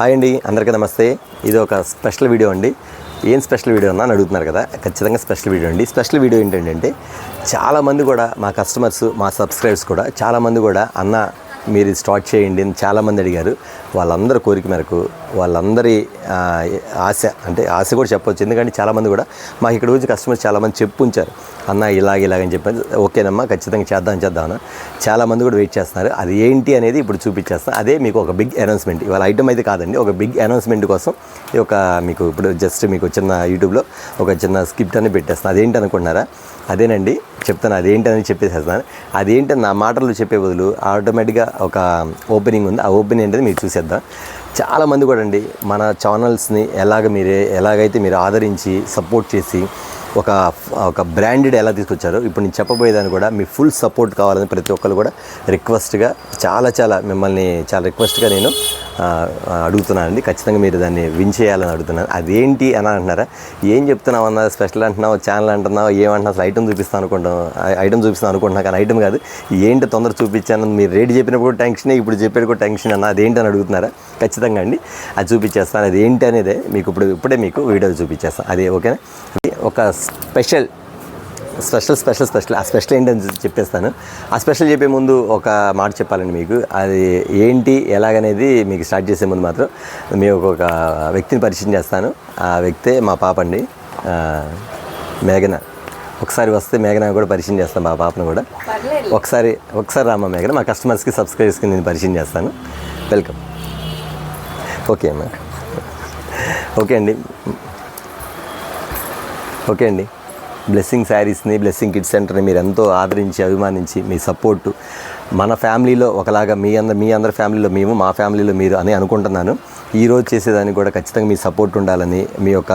Hi అండి, అందరికీ నమస్తే. ఇది ఒక స్పెషల్ వీడియో అండి. ఏం స్పెషల్ వీడియో అన్నా అని అడుగుతున్నారు కదా, ఖచ్చితంగా స్పెషల్ వీడియో అండి. స్పెషల్ వీడియో ఏంటంటే చాలామంది కూడా మా కస్టమర్స్, మా సబ్స్క్రైబర్స్ కూడా చాలామంది కూడా అన్న మీరు స్టార్ట్ చేయండి అని చాలామంది అడిగారు. వాళ్ళందరి కోరిక మేరకు, వాళ్ళందరి ఆశ, అంటే ఆశ కూడా చెప్పవచ్చు. ఎందుకంటే చాలామంది కూడా మాకు ఇక్కడ వచ్చి కస్టమర్స్ చాలామంది ఉంచారు, అన్న ఇలాగని చెప్పారు. ఓకేనమ్మా, ఖచ్చితంగా చేద్దామన్నా చాలామంది కూడా వెయిట్ చేస్తున్నారు. అది ఏంటి అనేది ఇప్పుడు చూపించేస్తాను. అదే మీకు ఒక బిగ్ అనౌన్స్మెంట్. ఇవాళ ఐటమ్ అయితే కాదండి, ఒక బిగ్ అనౌన్స్మెంట్ కోసం ఒక మీకు ఇప్పుడు జస్ట్ మీకు చిన్న యూట్యూబ్లో ఒక చిన్న స్క్రిప్ట్ అని పెట్టేస్తాను. అదేంటి అనుకుంటున్నారా? అదేనండి, చెప్తాను. అదేంటని చెప్పేసేస్తాను. అదేంటని నా మాటలు చెప్పే బదులు ఆటోమేటిక్గా ఒక ఓపెనింగ్ ఉంది. ఆ ఓపెనింగ్ అనేది మీరు చూసేద్దాం. చాలామంది కూడా అండి మన ఛానల్స్ని ఎలాగైతే మీరు ఆదరించి సపోర్ట్ చేసి ఒక బ్రాండెడ్ ఎలా తీసుకొచ్చారో, ఇప్పుడు నేను చెప్పబోయేదాన్ని కూడా మీ ఫుల్ సపోర్ట్ కావాలని ప్రతి ఒక్కరు కూడా రిక్వెస్ట్గా మిమ్మల్ని చాలా రిక్వెస్ట్గా నేను అడుగుతున్నానండి. ఖచ్చితంగా మీరు దాన్ని విన్ చేయాలని అడుగుతున్నాను. అదేంటి అని అంటున్నారా? ఏం చెప్తున్నావు అన్న, స్పెషల్ అంటున్నావు, ఛానల్ అంటున్నావు, ఏమంటున్నావు, అసలు ఐటమ్ చూపిస్తాను అనుకుంటున్నా కానీ ఐటమ్ కాదు. ఏంటి తొందర చూపించాను, మీరు రేటు చెప్పినప్పుడు టెన్షనే, ఇప్పుడు చెప్పేది కూడా టెన్షన్ అన్న. అదేంటి అని అడుగుతున్నారా? ఖచ్చితంగా అండి, అది చూపించేస్తాను. అది ఏంటి అనేది మీకు ఇప్పుడే మీకు వీడియో చూపించేస్తాను. అది ఓకేనా? ఒక స్పెషల్ ఆ స్పెషల్ ఏంటని చెప్పేస్తాను. ఆ స్పెషల్ చెప్పే ముందు ఒక మాట చెప్పాలండి మీకు. అది ఏంటి ఎలాగనేది మీకు స్టార్ట్ చేసే ముందు మాత్రం మీకు ఒక వ్యక్తిని పరిచయం చేస్తాను. ఆ వ్యక్తే మా పాప అండి, మేఘన. ఒకసారి వస్తే మేఘన కూడా పరిచయం చేస్తాను, మా పాపను కూడా. ఒకసారి రామ్మ మేఘన, మా కస్టమర్స్కి సబ్స్క్రైబర్స్కి నేను పరిచయం చేస్తాను. వెల్కమ్. ఓకే అమ్మా. ఓకే అండి, బ్లెస్సింగ్ శారీస్ని, బ్లెస్సింగ్ కిడ్స్ సెంటర్ని మీరు ఎంతో ఆదరించి, అభిమానించి, మీ సపోర్టు మన ఫ్యామిలీలో ఒకలాగా మీ అందరి ఫ్యామిలీలో మేము, మా ఫ్యామిలీలో మీరు అని అనుకుంటున్నాను. ఈరోజు చేసేదానికి కూడా ఖచ్చితంగా మీ సపోర్ట్ ఉండాలని, మీ యొక్క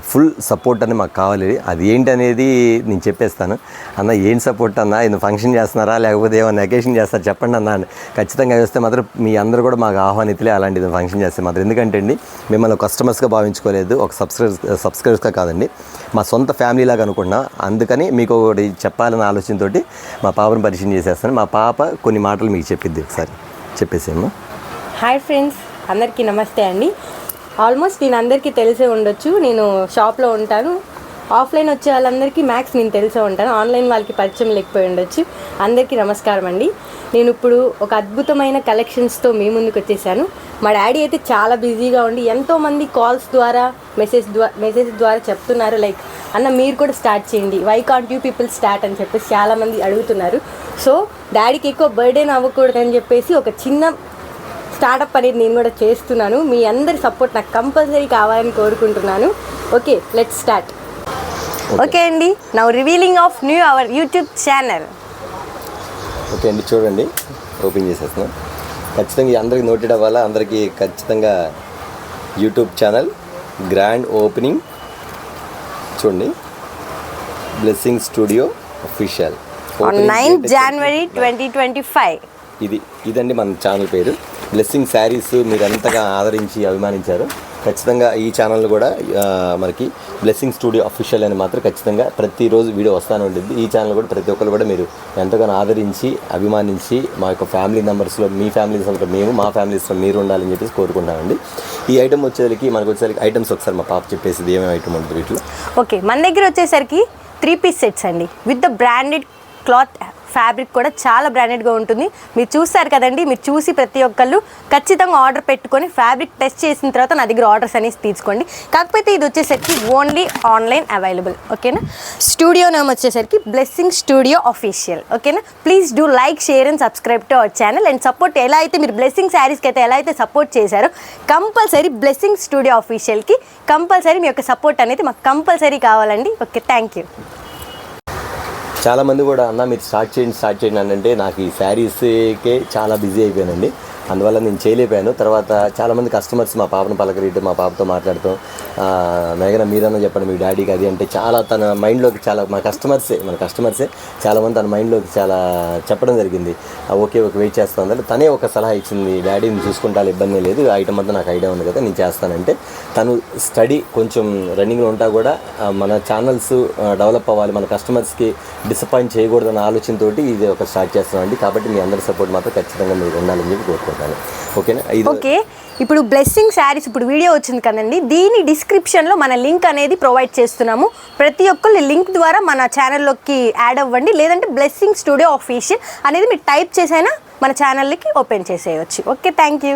ఫుల్ సపోర్ట్ అని మాకు కావాలి. అది ఏంటి అనేది నేను చెప్పేస్తాను. అన్న ఏం సపోర్ట్ అన్న, ఇది ఫంక్షన్ చేస్తున్నారా లేకపోతే ఏమైనా అకేషన్ చేస్తారా చెప్పండి అన్న. ఖచ్చితంగా వేస్తే మాత్రం మీ అందరూ కూడా మాకు ఆహ్వానితులే అలాంటిది ఫంక్షన్ చేస్తే మాత్రం. ఎందుకంటే అండి, మిమ్మల్ని కస్టమర్స్గా భావించుకోలేదు, ఒక సబ్స్క్రైబర్స్గా కాదండి, మా సొంత ఫ్యామిలీ లాగా అనుకున్నా. అందుకని మీకు ఒకటి చెప్పాలన్న ఆలోచనతో మా పాపను పరిచయం చేసేస్తాను. మా పాప కొన్ని మాటలు మీకు చెప్పిద్ది, ఒకసారి చెప్పేసేమ్మా. హాయ్ ఫ్రెండ్స్, అందరికీ నమస్తే అండి. ఆల్మోస్ట్ నేను అందరికీ తెలిసే ఉండొచ్చు, నేను షాప్లో ఉంటాను. ఆఫ్లైన్ వచ్చే వాళ్ళందరికీ మ్యాక్స్ నేను తెలిసే ఉంటాను, ఆన్లైన్ వాళ్ళకి పరిచయం లేకపోయి ఉండొచ్చు. అందరికీ నమస్కారం అండి. నేను ఇప్పుడు ఒక అద్భుతమైన కలెక్షన్స్తో మీ ముందుకు వచ్చేసాను. మా డాడీ అయితే చాలా బిజీగా ఉండి ఎంతోమంది కాల్స్ ద్వారా మెసేజ్ ద్వారా చెప్తున్నారు, లైక్ అన్న మీరు కూడా స్టార్ట్ చేయండి, why can't you people start అని చెప్పేసి చాలామంది అడుగుతున్నారు. సో డాడీకి ఎక్కువ బర్త్డేని అవ్వకూడదని చెప్పేసి ఒక చిన్న స్టార్టప్ అనేది నేను కూడా చేస్తున్నాను. మీ అందరి సపోర్ట్ నాకు కంపల్సరీ కావాలని కోరుకుంటున్నాను. Okay, let's start. ఓకే అండి, now revealing of new our YouTube channel. Okay అండి, చూడండి, ఓపెన్ చేసేస్తున్నాం. ఖచ్చితంగా అందరికి నోటెడ్ అవ్వాలా. అందరికీ ఖచ్చితంగా యూట్యూబ్ ఛానల్ గ్రాండ్ ఓపెనింగ్ చూడండి, blessing studio official, 9th January 2025. ఇదండి మన ఛానల్ పేరు. బ్లెస్సింగ్ శారీస్ మీరు ఎంతగా ఆదరించి అభిమానించారు. ఖచ్చితంగా ఈ ఛానల్ కూడా మనకి బ్లెస్సింగ్ స్టూడియో అఫీషియల్ అని మాత్రం ఖచ్చితంగా ప్రతిరోజు వీడియో వస్తూనే ఉంటుంది. ఈ ఛానల్ కూడా ప్రతి ఒక్కరు కూడా మీరు ఎంతగానో ఆదరించి, అభిమానించి, మా యొక్క ఫ్యామిలీ మెంబర్స్లో మీ ఫ్యామిలీస్లో మేము, మా ఫ్యామిలీస్లో మీరు ఉండాలని చెప్పేసి కోరుకుంటామండి. ఈ ఐటమ్ మనకు వచ్చేసరికి ఐటమ్స్ ఒకసారి మా పాప చెప్పేసి ఏమేమి ఐటమ్ ఉంటుంది వీటిలో. ఓకే, మన దగ్గర వచ్చేసరికి 3 piece సెట్స్ అండి, with the branded cloth. Fabric కూడా చాలా బ్రాండెడ్గా ఉంటుంది. మీరు చూస్తారు కదండి, మీరు చూసి ప్రతి ఒక్కళ్ళు ఖచ్చితంగా ఆర్డర్ పెట్టుకొని ఫ్యాబ్రిక్ టెస్ట్ చేసిన తర్వాత నా దగ్గర ఆర్డర్స్ అనేసి తీసుకోండి. కాకపోతే ఇది వచ్చేసరికి ఓన్లీ ఆన్లైన్ అవైలబుల్. ఓకేనా? స్టూడియో నేమ్ వచ్చేసరికి బ్లెస్సింగ్ స్టూడియో అఫీషియల్. ఓకేనా? Please do like, share and subscribe to our channel. And support ఎలా అయితే మీరు బ్లెస్సింగ్ శారీస్కి అయితే ఎలా అయితే సపోర్ట్ చేశారో, కంపల్సరీ బ్లెస్సింగ్ స్టూడియో అఫీషియల్కి కంపల్సరీ మీ యొక్క సపోర్ట్ అనేది మాకు కంపల్సరీ కావాలండి. Okay, thank you. చాలామంది కూడా అన్న మీరు స్టార్ట్ చేయండి అని అంటే నాకు ఈ శారీస్కే చాలా బిజీ అయిపోయానండి, అందువల్ల నేను చేయలేకపోయాను. తర్వాత చాలామంది కస్టమర్స్ మా పాపను పలకరీయటం, మా పాపతో మాట్లాడటం, మేఘన మీరన్నా చెప్పండి మీ డాడీకి అది అంటే చాలా తన మైండ్లోకి చాలా మన కస్టమర్సే చాలామంది తన మైండ్లోకి చాలా చెప్పడం జరిగింది. ఓకే వెయిట్ చేస్తాను అంటే తనే ఒక సలహా ఇచ్చింది, డాడీని చూసుకుంటా ఇబ్బంది లేదు, ఐటమ్ అంతా నాకు ఐడియా ఉంది కదా నేను చేస్తానంటే. తను స్టడీ కొంచెం రన్నింగ్లో ఉంటా కూడా మన ఛానల్స్ డెవలప్ అవ్వాలి, మన కస్టమర్స్కి డిసప్పాయింట్ చేయకూడదన్న ఆలోచనతో ఇది ఒక స్టార్ట్ చేస్తున్నామండి. కాబట్టి మీ అందరి సపోర్ట్ మాత్రం ఖచ్చితంగా మీరు ఉండాలని చెప్పి కోరుకుంటాను. ఓకేనా? ఓకే, ఇప్పుడు బ్లెస్సింగ్ శారీస్ ఇప్పుడు వీడియో వచ్చింది కదండి, దీని డిస్క్రిప్షన్లో మన లింక్ అనేది ప్రొవైడ్ చేస్తున్నాము. ప్రతి ఒక్కళ్ళు లింక్ ద్వారా మన ఛానల్లోకి యాడ్ అవ్వండి. లేదంటే బ్లెస్సింగ్ స్టూడియో ఆఫీషియల్ అనేది మీరు టైప్ చేసైనా మన ఛానల్కి ఓపెన్ చేసేయచ్చు. Okay, thank you.